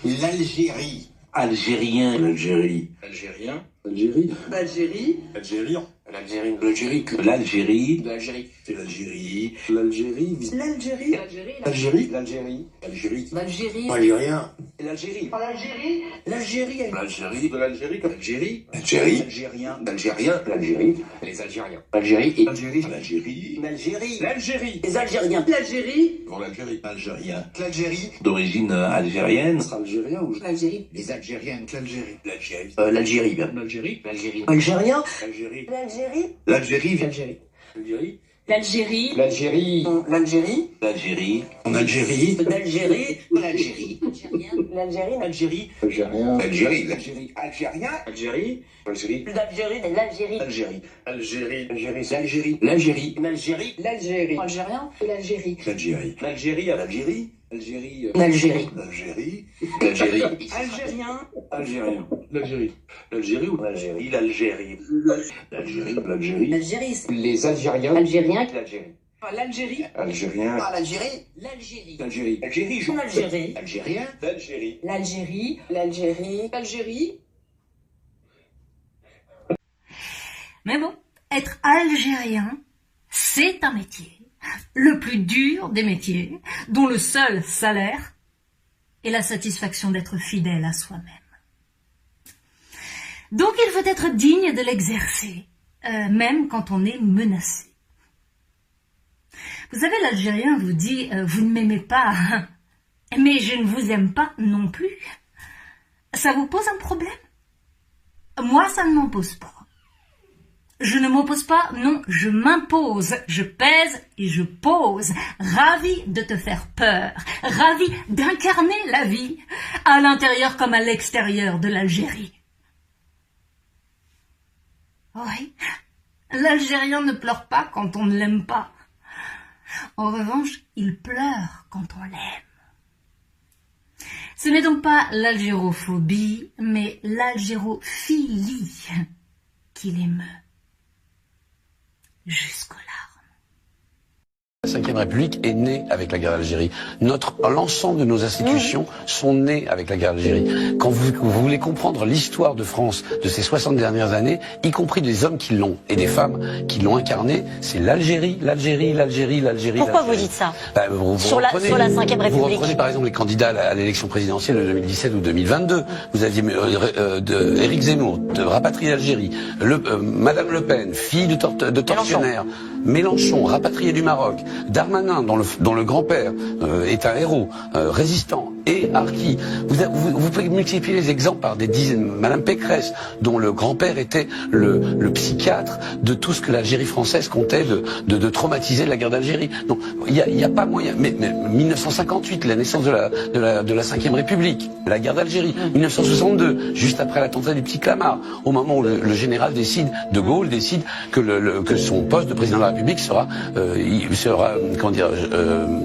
L'Algérie. Algérien. L'Algérie. Algérien. Algérie. L'Algérie. Algérien. L'Algérie. L'Algérie. L'Algérie. L'Algérie. C'est l'Algérie. L'Algérie. L'Algérie. L'Algérie. L'Algérie. L'Algérie. L'Algérie. Algérien. L'Algérie. L'Algérie. L'Algérie. L'Algérie. De l'Algérie. L'Algérie. Algérie. Algérien. D'Algérien. L'Algérie. Les Algériens. L'Algérie. Algérie. L'Algérie. L'Algérie. L'Algérie. Les Algériens. L'Algérie. Pour l'Algérie. Algérien. L'Algérie. D'origine algérienne. Algérien ou L'Algérie. les Algériennes. L'Algérie. L'Algérie. L'Algérie. L'Algérie. L'Algérie. Algérien. L'Algérie. L'Algérie. L'Algérie. L'Algérie. L'Algérie. L'Algérie. L'Algérie. L'Algérie. L'Algérie. En Algérie. L'Algérie. L'Algérie. L'Algérie. Algérie. Algérien. Algérie. L'Algérie. Algérien. Algérie. Algérie. L'Algérie. L'Algérie. Algérie. Algérie. Algérie. L'Algérie. L'Algérie. L'Algérie. Algérien. L'Algérie. L'Algérie. L'Algérie. L'Algérie. Algérie. L'Algérie. L'Algérie. L'Algérie. Algérien. Algérien. L'Algérie. L'Algérie ou l'Algérie? L'Algérie. L'Algérie. L'Algérie. L'Algérie. Les Algériens. Algérien. L'Algérie. L'Algérie. Algériens. L'Algérie. L'Algérie. L'Algérie. Algérie. L'Algérie. Algérien. L'Algérie. L'Algérie. L'Algérie. L'Algérie. Mais bon, être algérien, c'est un métier. Le plus dur des métiers, dont le seul salaire est la satisfaction d'être fidèle à soi-même. Donc il faut être digne de l'exercer, même quand on est menacé. Vous savez, l'Algérien vous dit « vous ne m'aimez pas, mais je ne vous aime pas non plus ». Ça vous pose un problème? Moi, ça ne m'en pose pas. Je ne m'oppose pas, non, je m'impose, je pèse et je pose, ravi de te faire peur, ravi d'incarner la vie, à l'intérieur comme à l'extérieur de l'Algérie. Oui, l'Algérien ne pleure pas quand on ne l'aime pas. En revanche, il pleure quand on l'aime. Ce n'est donc pas l'algérophobie, mais l'algérophilie qui l'émeut. Jusqu'aux larmes. La Ve République est née avec la guerre d'Algérie. L'ensemble de nos institutions sont nées avec la guerre d'Algérie. Quand vous voulez comprendre l'histoire de France de ces 60 dernières années, y compris des hommes qui l'ont et des femmes qui l'ont incarné, c'est l'Algérie, l'Algérie, l'Algérie, l'Algérie. Pourquoi vous dites ça? Sur la Ve République. Vous reprenez par exemple les candidats à l'élection présidentielle de 2017 ou 2022. Vous aviez Éric Zemmour, de rapatrier l'Algérie, Madame Le Pen, fille de tortionnaire, Mélenchon, rapatrié du Maroc, Darmanin, dont le grand-père est un héros, résistant, et Arki. Vous pouvez multiplier les exemples par des dizaines. Madame Pécresse, dont le grand-père était le psychiatre de tout ce que l'Algérie française comptait de traumatiser de la guerre d'Algérie. Donc il y a pas moyen. Mais 1958, la naissance de la Ve République, la guerre d'Algérie. 1962, juste après l'attentat du Petit Clamart, au moment où le général de Gaulle décide que son poste de président de la République sera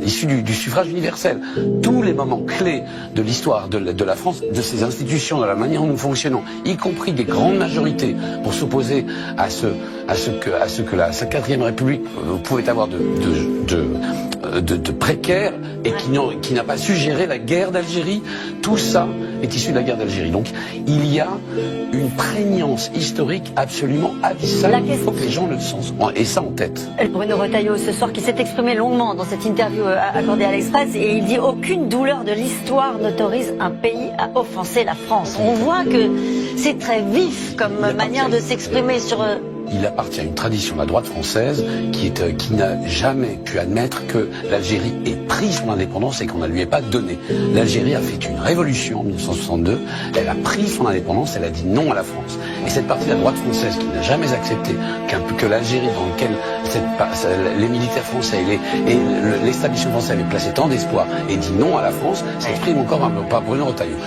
issu du suffrage universel. Tous les moments clés de l'histoire de la France, de ses institutions, de la manière dont nous fonctionnons, y compris des grandes majorités, pour s'opposer à ce que la Ve République pouvait avoir de précaire et qui n'a pas su gérer la guerre d'Algérie. Tout ça est issu de la guerre d'Algérie. Donc il y a une prégnance historique absolument abyssale. Il faut que les gens le sentent et ça en tête. Bruno Retailleau ce soir qui s'est exprimé longuement dans cette interview accordée à l'Express et il dit aucune douleur de l'histoire n'autorise un pays à offenser la France. On voit que c'est très vif comme manière de s'exprimer sur... Il appartient à une tradition de la droite française qui n'a jamais pu admettre que l'Algérie ait pris son indépendance et qu'on ne lui ait pas donné. L'Algérie a fait une révolution en 1962, elle a pris son indépendance, elle a dit non à la France. Et cette partie de la droite française qui n'a jamais accepté que l'Algérie dans laquelle les militaires français et l'établissement français avaient placé tant d'espoir et dit non à la France, s'exprime encore par Bruno Retailleau.